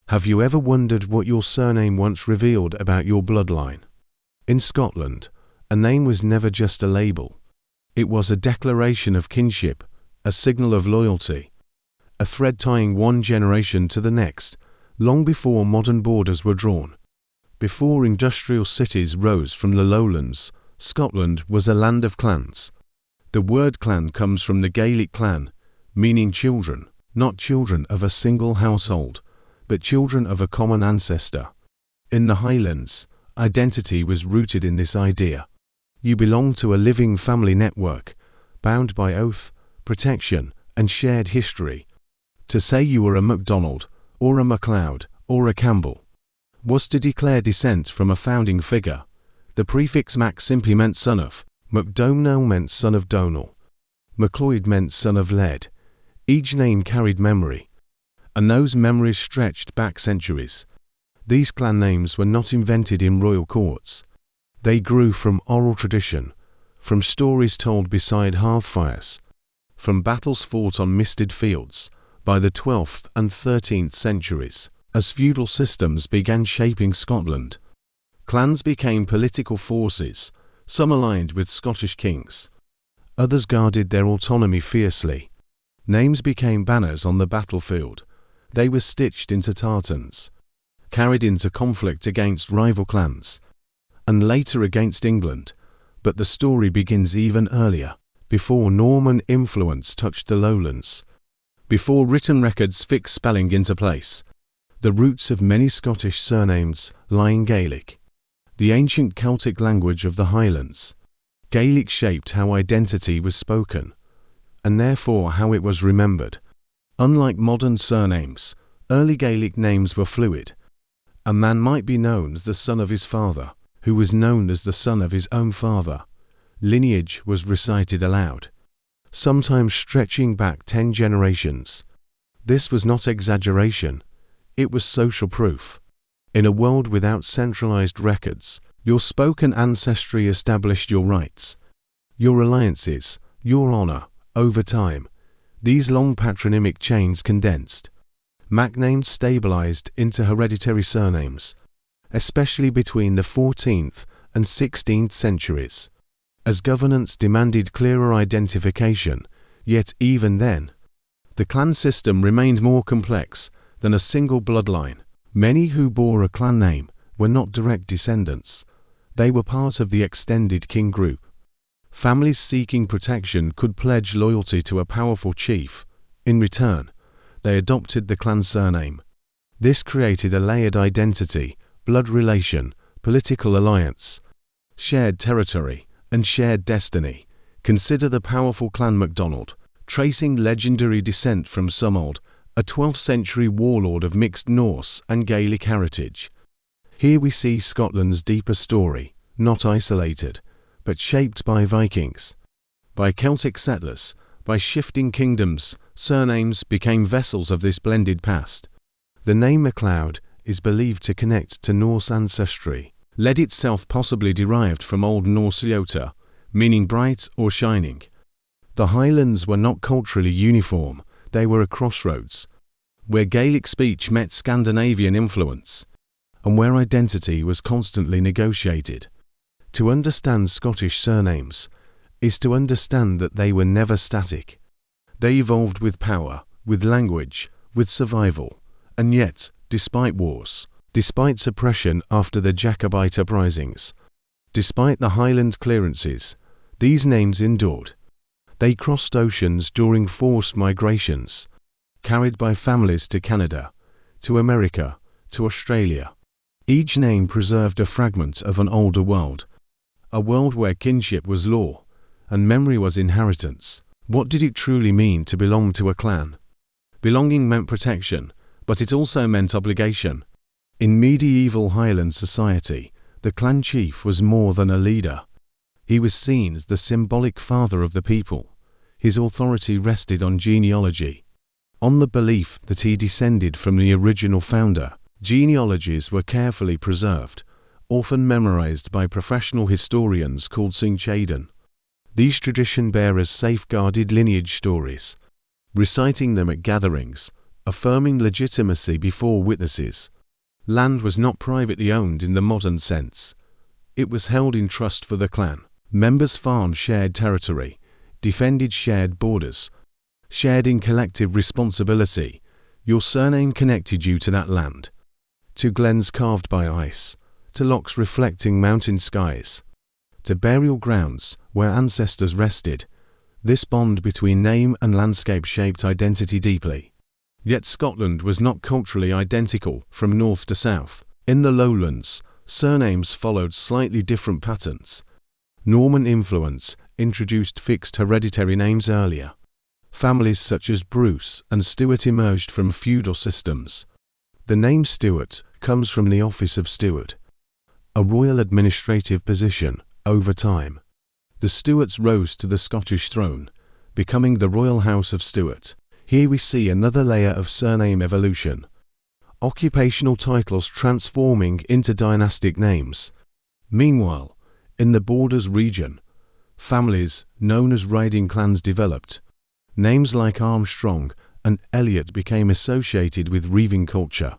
Have you ever wondered what your surname once revealed about your bloodline? In Scotland, a name was never just a label. It was a declaration of kinship, a signal of loyalty, a thread tying one generation to the next, long before modern borders were drawn. Before industrial cities rose from the lowlands, Scotland was a land of clans. The word clan comes from the Gaelic clan, meaning children, not children of a single household, but children of a common ancestor. In the Highlands, identity was rooted in this idea. You belong to a living family network, bound by oath, protection, and shared history. To say you were a MacDonald, or a MacLeod, or a Campbell, was to declare descent from a founding figure. The prefix Mac simply meant son of, MacDonald meant son of Donal, MacLeod meant son of Lead. Each name carried memory, and those memories stretched back centuries. These clan names were not invented in royal courts. They grew from oral tradition, from stories told beside hearthfires, from battles fought on misted fields. By the 12th and 13th centuries, as feudal systems began shaping Scotland, clans became political forces, some aligned with Scottish kings. Others guarded their autonomy fiercely. Names became banners on the battlefield. They were stitched into tartans, carried into conflict against rival clans, and later against England. But the story begins even earlier, before Norman influence touched the lowlands. Before written records fixed spelling into place, the roots of many Scottish surnames lie in Gaelic, the ancient Celtic language of the Highlands. Gaelic shaped how identity was spoken, and therefore how it was remembered. Unlike modern surnames, early Gaelic names were fluid. A man might be known as the son of his father, who was known as the son of his own father. Lineage was recited aloud, sometimes stretching back 10 generations. This was not exaggeration, it was social proof. In a world without centralized records, your spoken ancestry established your rights, your alliances, your honor. Over time, these long patronymic chains condensed. Macnames stabilized into hereditary surnames, especially between the 14th and 16th centuries, as governance demanded clearer identification. Yet even then, the clan system remained more complex than a single bloodline. Many who bore a clan name were not direct descendants. They were part of the extended kin group. Families seeking protection could pledge loyalty to a powerful chief. In return, they adopted the clan surname. This created a layered identity, blood relation, political alliance, shared territory, and shared destiny. Consider the powerful clan MacDonald, tracing legendary descent from Sumald, a 12th century warlord of mixed Norse and Gaelic heritage. Here we see Scotland's deeper story, not isolated, but shaped by Vikings, by Celtic settlers, by shifting kingdoms. Surnames became vessels of this blended past. The name MacLeod is believed to connect to Norse ancestry. Lead itself possibly derived from Old Norse Leota, meaning bright or shining. The Highlands were not culturally uniform, they were a crossroads, where Gaelic speech met Scandinavian influence, and where identity was constantly negotiated. To understand Scottish surnames is to understand that they were never static. They evolved with power, with language, with survival, and yet, despite wars, despite suppression after the Jacobite uprisings, despite the Highland Clearances, these names endured. They crossed oceans during forced migrations, carried by families to Canada, to America, to Australia. Each name preserved a fragment of an older world, a world where kinship was law, and memory was inheritance. What did it truly mean to belong to a clan? Belonging meant protection, but it also meant obligation. In medieval Highland society, the clan chief was more than a leader. He was seen as the symbolic father of the people. His authority rested on genealogy, on the belief that he descended from the original founder. Genealogies were carefully preserved, often memorized by professional historians called Singchaden. These tradition bearers safeguarded lineage stories, reciting them at gatherings, affirming legitimacy before witnesses. Land was not privately owned in the modern sense. It was held in trust for the clan. Members farmed shared territory, defended shared borders, shared in collective responsibility. Your surname connected you to that land, to glens carved by ice, to lochs reflecting mountain skies, to burial grounds where ancestors rested. This bond between name and landscape shaped identity deeply. Yet Scotland was not culturally identical from north to south. In the lowlands, surnames followed slightly different patterns. Norman influence introduced fixed hereditary names earlier. Families such as Bruce and Stewart emerged from feudal systems. The name Stewart comes from the office of steward, a royal administrative position. Over time, the Stuarts rose to the Scottish throne, becoming the Royal House of Stuart. Here we see another layer of surname evolution. Occupational titles transforming into dynastic names. Meanwhile, in the Borders region, families known as riding clans developed. Names like Armstrong and Elliot became associated with reaving culture.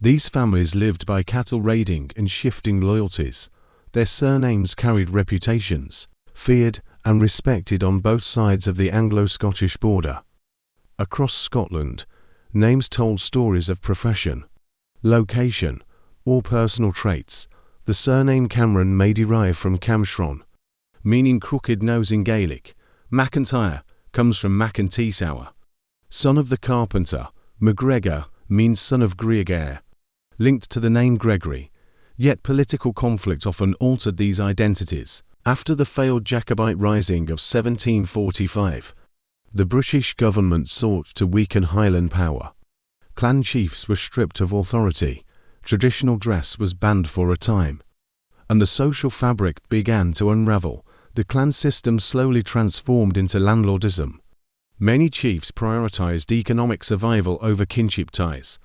These families lived by cattle raiding and shifting loyalties. Their surnames carried reputations, feared and respected on both sides of the Anglo-Scottish border. Across Scotland, names told stories of profession, location, or personal traits. The surname Cameron may derive from Camshron, meaning crooked nose in Gaelic. MacIntyre comes from Macintysour, son of the carpenter. MacGregor means son of Greagair, linked to the name Gregory. Yet political conflict often altered these identities. After the failed Jacobite Rising of 1745, the British government sought to weaken Highland power. Clan chiefs were stripped of authority, traditional dress was banned for a time, and the social fabric began to unravel. The clan system slowly transformed into landlordism. Many chiefs prioritized economic survival over kinship ties.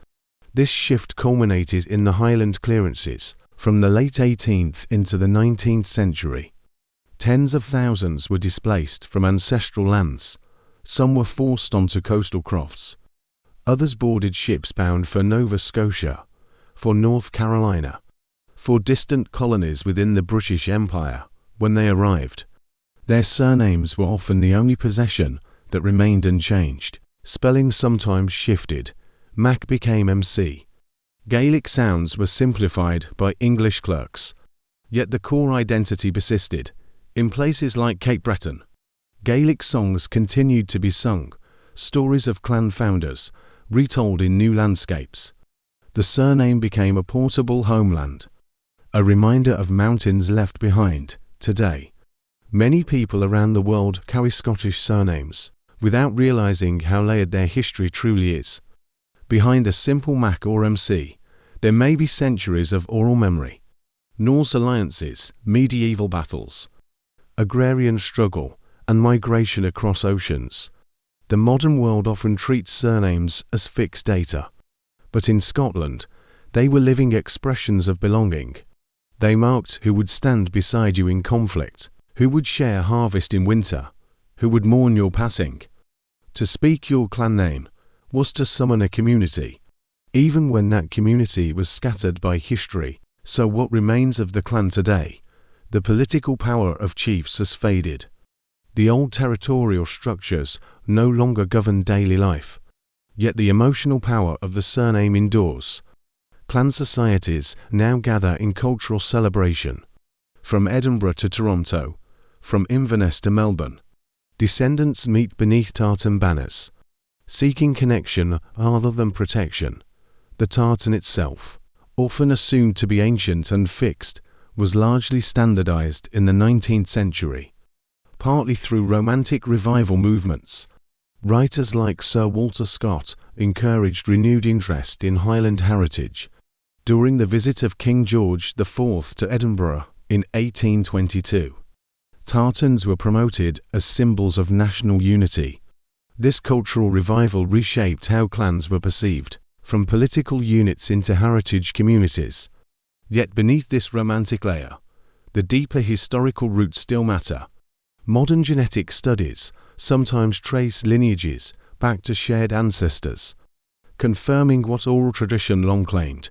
This shift culminated in the Highland Clearances. From the late 18th into the 19th century, tens of thousands were displaced from ancestral lands. Some were forced onto coastal crofts. Others boarded ships bound for Nova Scotia, for North Carolina, for distant colonies within the British Empire. When they arrived, their surnames were often the only possession that remained unchanged. Spelling sometimes shifted. Mac became MC. Gaelic sounds were simplified by English clerks. Yet the core identity persisted. In places like Cape Breton, Gaelic songs continued to be sung, stories of clan founders, retold in new landscapes. The surname became a portable homeland, a reminder of mountains left behind. Today, many people around the world carry Scottish surnames, without realizing how layered their history truly is. Behind a simple Mac or MC, there may be centuries of oral memory, Norse alliances, medieval battles, agrarian struggle, and migration across oceans. The modern world often treats surnames as fixed data, but in Scotland, they were living expressions of belonging. They marked who would stand beside you in conflict, who would share harvest in winter, who would mourn your passing. To speak your clan name was to summon a community, even when that community was scattered by history. So what remains of the clan today? The political power of chiefs has faded. The old territorial structures no longer govern daily life. Yet the emotional power of the surname endures. Clan societies now gather in cultural celebration. From Edinburgh to Toronto, from Inverness to Melbourne, descendants meet beneath tartan banners, seeking connection rather than protection. The tartan itself, often assumed to be ancient and fixed, was largely standardized in the 19th century, partly through Romantic revival movements. Writers like Sir Walter Scott encouraged renewed interest in Highland heritage. During the visit of King George IV to Edinburgh in 1822, tartans were promoted as symbols of national unity. This cultural revival reshaped how clans were perceived, from political units into heritage communities. Yet beneath this romantic layer, the deeper historical roots still matter. Modern genetic studies sometimes trace lineages back to shared ancestors. confirming what oral tradition long claimed.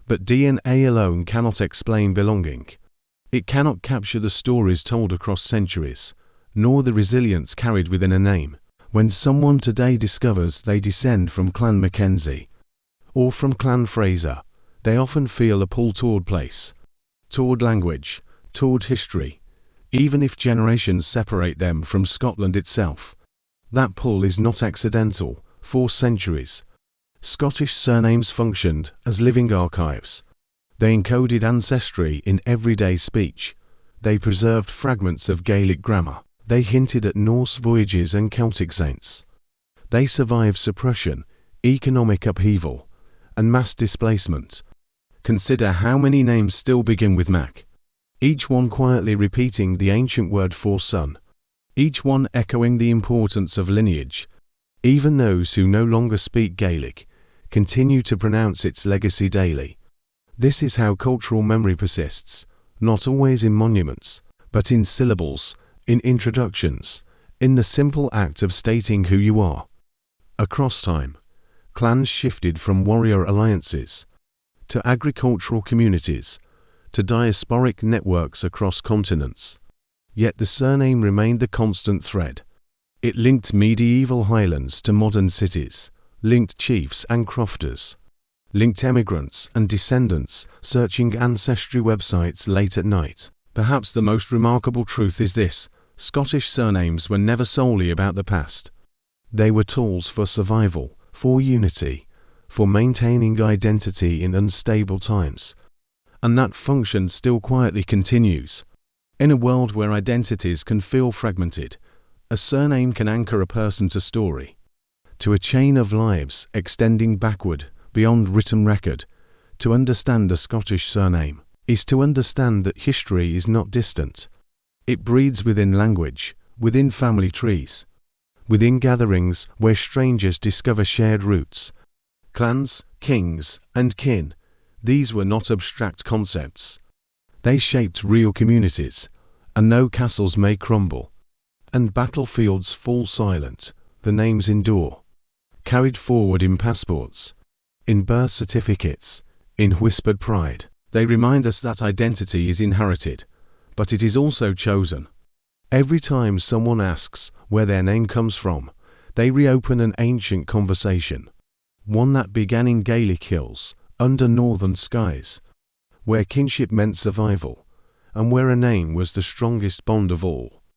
But DNA alone cannot explain belonging. It cannot capture the stories told across centuries, nor the resilience carried within a name. When someone today discovers they descend from Clan Mackenzie or from Clan Fraser, they often feel a pull toward place, toward language, toward history, even if generations separate them from Scotland itself. That pull is not accidental. For centuries, Scottish surnames functioned as living archives. They encoded ancestry in everyday speech. They preserved fragments of Gaelic grammar. They hinted at Norse voyages and Celtic saints. They survived suppression, economic upheaval, and mass displacement. Consider how many names still begin with Mac, each one quietly repeating the ancient word for son, each one echoing the importance of lineage. Even those who no longer speak Gaelic continue to pronounce its legacy daily. This is how cultural memory persists, not always in monuments, but in syllables, in introductions, in the simple act of stating who you are. Across time, clans shifted from warrior alliances to agricultural communities, to diasporic networks across continents. Yet the surname remained the constant thread. It linked medieval highlands to modern cities, linked chiefs and crofters, linked emigrants and descendants searching ancestry websites late at night. Perhaps the most remarkable truth is this: Scottish surnames were never solely about the past. They were tools for survival, for unity, for maintaining identity in unstable times. And that function still quietly continues. In a world where identities can feel fragmented, a surname can anchor a person to story, to a chain of lives extending backward beyond written record. To understand a Scottish surname is to understand that history is not distant. It breathes within language, within family trees, within gatherings where strangers discover shared roots. Clans, kings, and kin, these were not abstract concepts. They shaped real communities, and though castles may crumble, and battlefields fall silent, the names endure, carried forward in passports, in birth certificates, in whispered pride. They remind us that identity is inherited, but it is also chosen. Every time someone asks where their name comes from, they reopen an ancient conversation, one that began in Gaelic hills, under northern skies, where kinship meant survival, and where a name was the strongest bond of all.